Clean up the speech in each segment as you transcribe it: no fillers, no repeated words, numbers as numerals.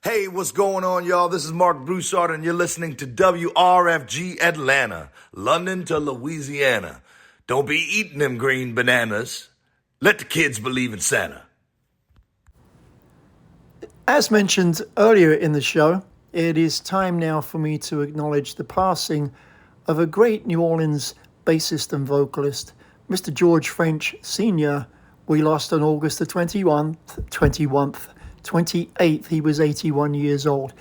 Hey, what's going on, y'all? This is Mark Broussard, and you're listening to WRFG Atlanta, London to Louisiana. Don't be eating them green bananas. Let the kids believe in Santa. As mentioned earlier in the show, it is time now for me to acknowledge the passing of a great New Orleans bassist and vocalist, Mr. George French Sr. We lost on August the 28th. He was 81 years old.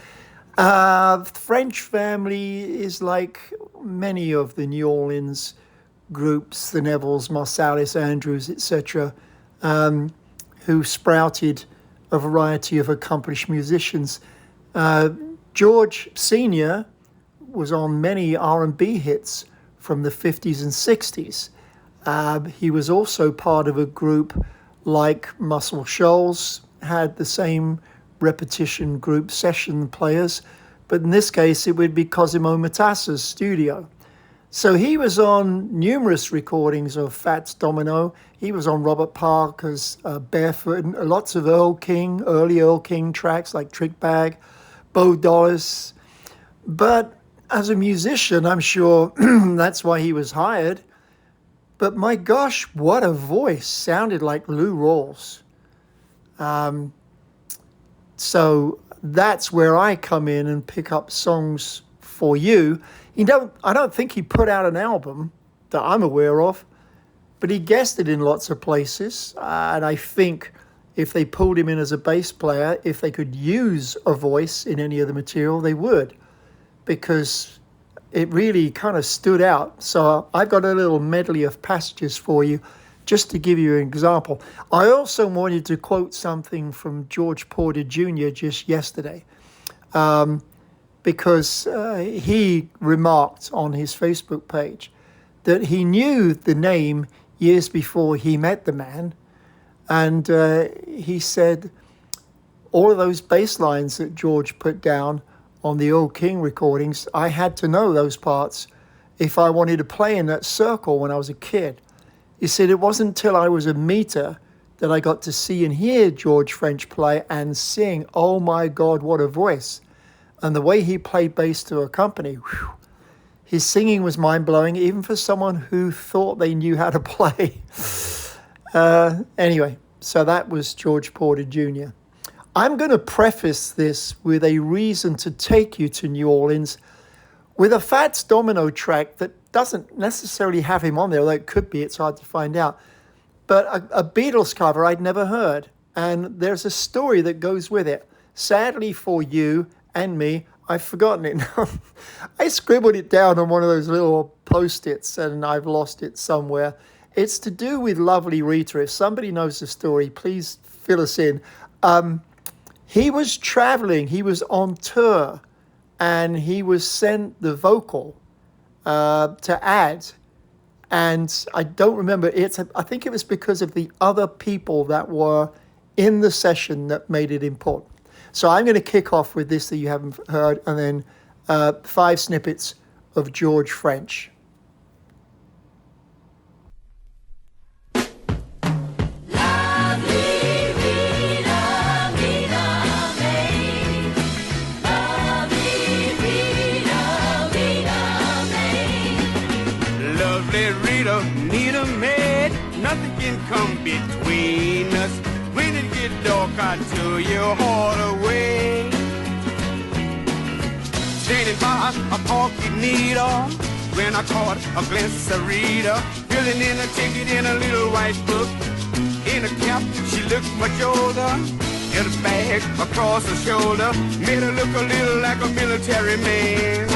French family is like many of the New Orleans groups, the Nevilles, Marsalis, Andrews, etc., who sprouted a variety of accomplished musicians. George Sr. was on many R&B hits from the 50s and 60s. He was also part of a group like Muscle Shoals, had the same repetition group session players, but in this case it would be Cosimo Matassa's studio. So he was on numerous recordings of Fats Domino. He was on Robert Parker's Barefoot, and lots of early Earl King tracks like Trick Bag, Bo Dollis. But as a musician, I'm sure that's why he was hired. But my gosh, what a voice. Sounded like Lou Rawls. So that's where I come in and pick up songs for you. I don't think he put out an album that I'm aware of, but he guested in lots of places. And I think if they pulled him in as a bass player, if they could use a voice in any of the material, they would, because it really kind of stood out. So I've got a little medley of passages for you, just to give you an example. I also wanted to quote something from George Porter Jr. just yesterday, because he remarked on his Facebook page that he knew the name years before he met the man. And he said all of those bass lines that George put down on the Earl King recordings, I had to know those parts if I wanted to play in that circle when I was a kid. He said it wasn't until I was a meter that I got to see and hear George French play and sing. Oh my God, what a voice. And the way he played bass to accompany, his singing was mind-blowing, even for someone who thought they knew how to play. Anyway, so that was George Porter Jr. I'm going to preface this with a reason to take you to New Orleans with a Fats Domino track that doesn't necessarily have him on there, although it could be, it's hard to find out. But a Beatles cover I'd never heard, and there's a story that goes with it. Sadly for you and me, I've forgotten it now. I scribbled it down on one of those little Post-its, and I've lost it somewhere. It's to do with Lovely Rita. If somebody knows the story, please fill us in. He was traveling, he was on tour, and he was sent the vocal to add, and I don't remember. I think it was because of the other people that were in the session that made it important. So I'm going to kick off with this that you haven't heard, and then 5 snippets of George French. Need a maid, nothing can come between us. When it get dark, I tow your heart away. Standing by a pocket needle, when I caught a glimpse of Rita, filling in a ticket in a little white book. In a cap, she looked much older, in a bag across her shoulder, made her look a little like a military man.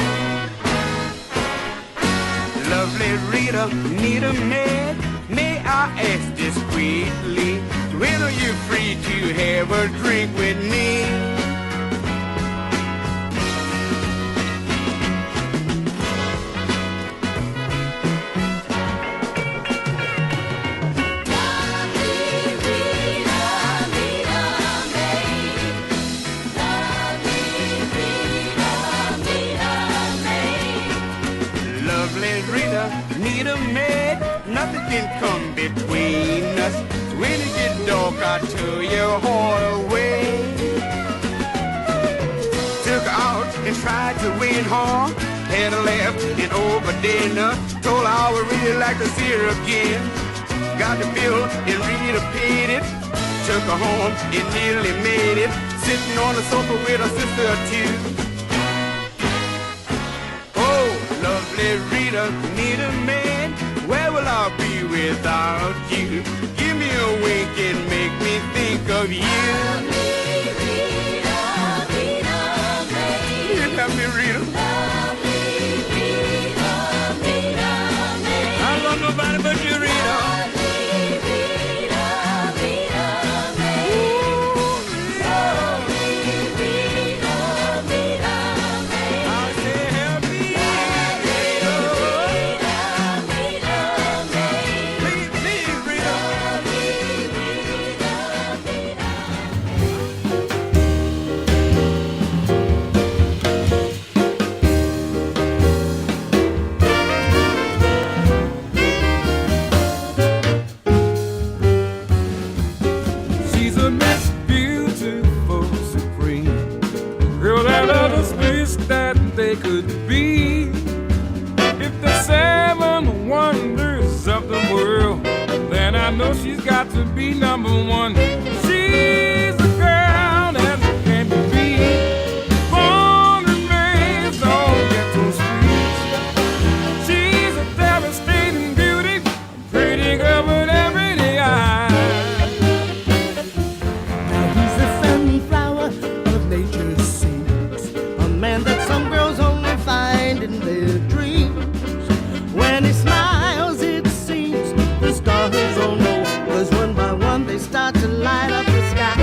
Lovely Rita, need a maid? May I ask discreetly, when are you free to have a drink with me? Need a maid, nothing can come between us. When it get dark, I tow your heart away. tried to win home. Had a laugh and over dinner. Told her I would really like to see her again. Got the bill and Rita paid it. Took her home and nearly made it. Sitting on the sofa with her sister too. Oh, lovely Rita, need a man. Where will I be without you? Give me a wink and make me think of you. Love me, Rita, Rita, May. You help me, Rita. Love me, Rita, Rita, May. I love nobody but you, Rita. Love me, Rita, Rita, May. Love me, Rita, Rita, May. I say help me, Rita. Please, please, Rita. She's a Miss Beautiful Supreme, girl that others wish that they could be. If the 7 wonders of the world, then I know she's got to be number 1. She's a girl that can't be beat, born and raised on ghetto streets. She's a devastating beauty, a pretty girl with everyday eyes. He's the sunflower of nature's seeds, a man that some girls only find in their dreams. When he smiles, it seems the stars all know, 'cause one by one they start to light up the sky.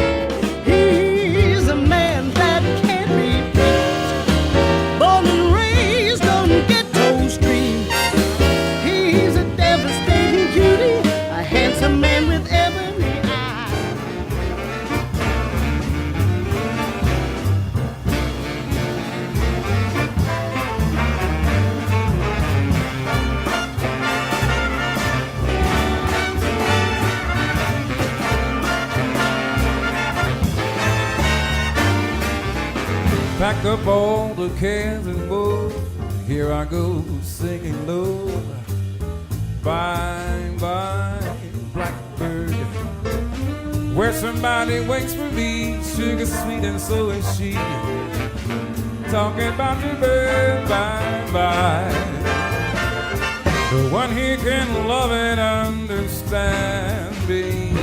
He's a man that can't be beat, born and raised on ghetto streets. He's a devastating beauty, a handsome man with ebony eyes. Pack up all the cares and woes. Here I go singing low. Bye, bye, blackbird. Where somebody waits for me, sugar sweet and so is she. Talking about the bird, bye, bye. The one here can love and understand me.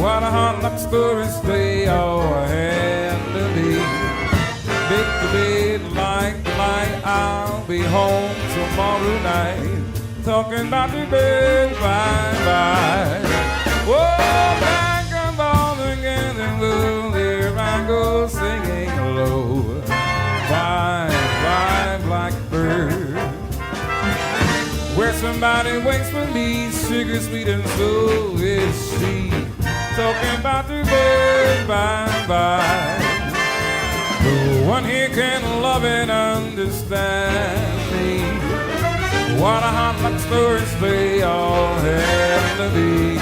What a hot luck stories they all had to be. Big to bed like the light, I'll be home tomorrow night. Talking about the bird, bye bye. Whoa, back up all together and go. There I go singing low. Bye bye, blackbird. Where somebody waits for me, sugar sweet and so is she. Talking about the bird, bye bye. No one here can love and understand me. What a hot luck stories they all have to be.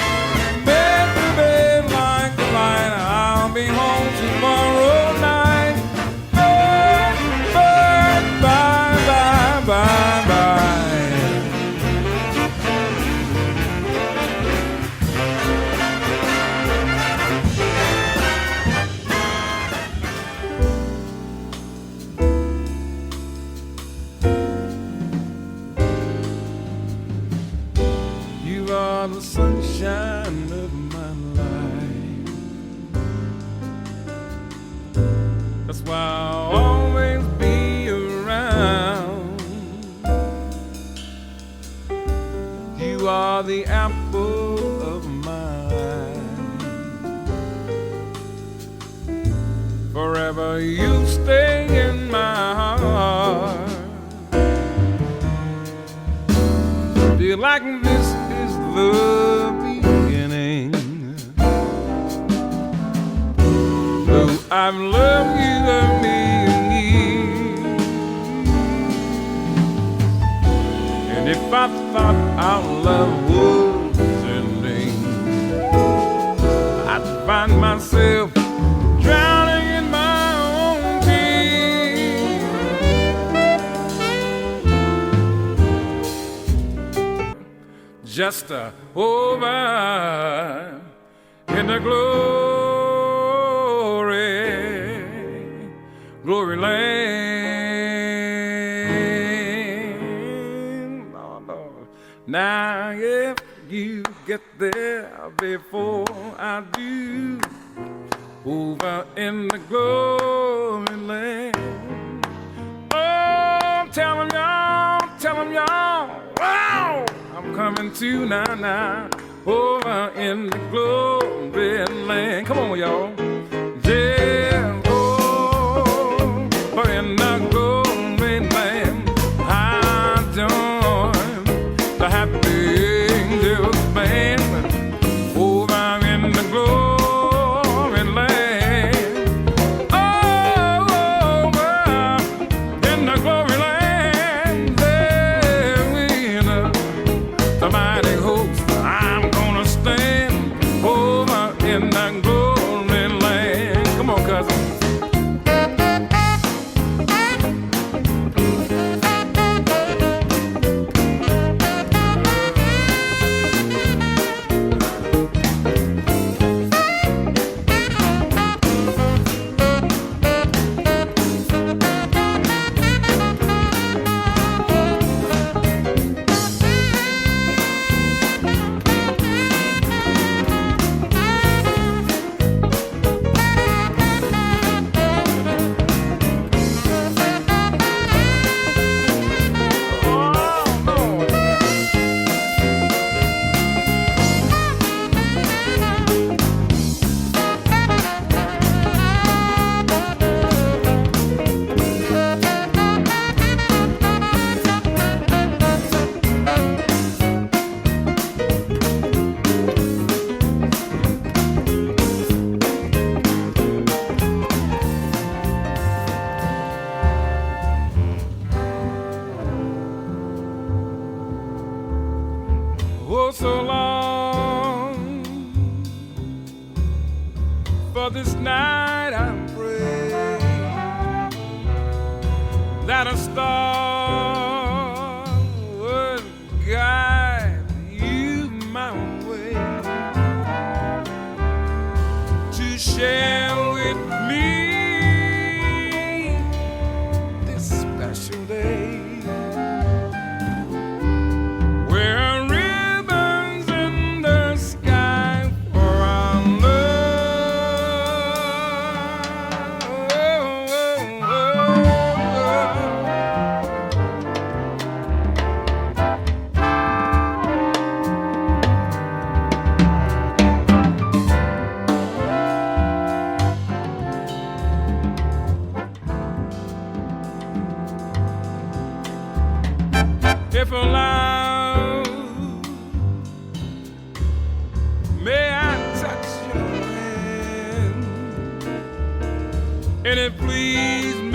Bed to bed like the light, I'll be home tomorrow night. Bird, bird, bye, bye, bye, bye. The sunshine of my life. That's why I'll always be around. You are the apple of my eye. Forever you stay in my heart. Feel like this the beginning. Though I've loved you a million years, and if I thought our love was ending, I'd find myself drowning in my own tears. just over in the glory, glory land. Oh, Lord. Now, if you get there before I do, over in the glory land. Oh, tell 'em y'all, wow, I'm coming to now, over in the glory land. Come on, y'all. Yeah, oh, over in the glory land. I join the happy angels band, over in the glory land. Oh, over in the glory land, there we know the mighty host. I'm gonna stand over in the glory land. Come on, cousin. Oh, so long for this night I pray that a star would guide you my way to share with me this special day. If allowed, may I touch your hand, and it please me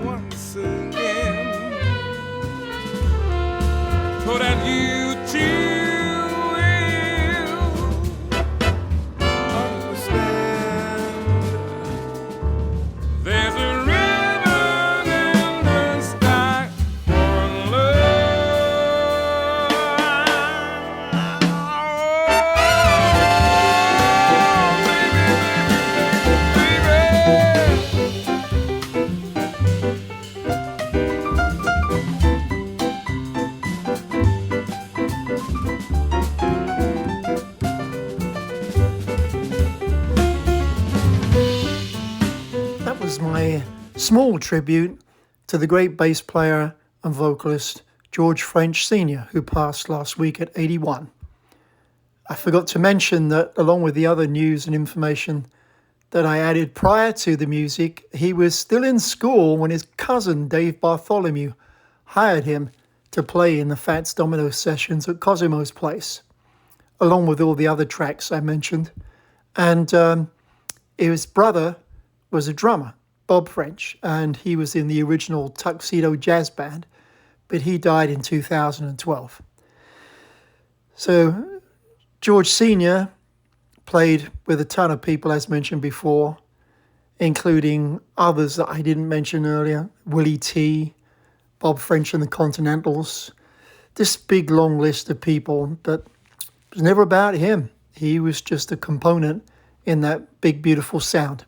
once again, so that you too will understand. There's a my small tribute to the great bass player and vocalist George French Sr., who passed last week at 81. I forgot to mention that along with the other news and information that I added prior to the music, he was still in school when his cousin Dave Bartholomew hired him to play in the Fats Domino sessions at Cosimo's place, along with all the other tracks I mentioned. And his brother was a drummer, Bob French, and he was in the original Tuxedo Jazz Band, but he died in 2012. So George Sr. played with a ton of people, as mentioned before, including others that I didn't mention earlier, Willie T, Bob French and the Continentals. This big long list of people that was never about him. He was just a component in that big, beautiful sound.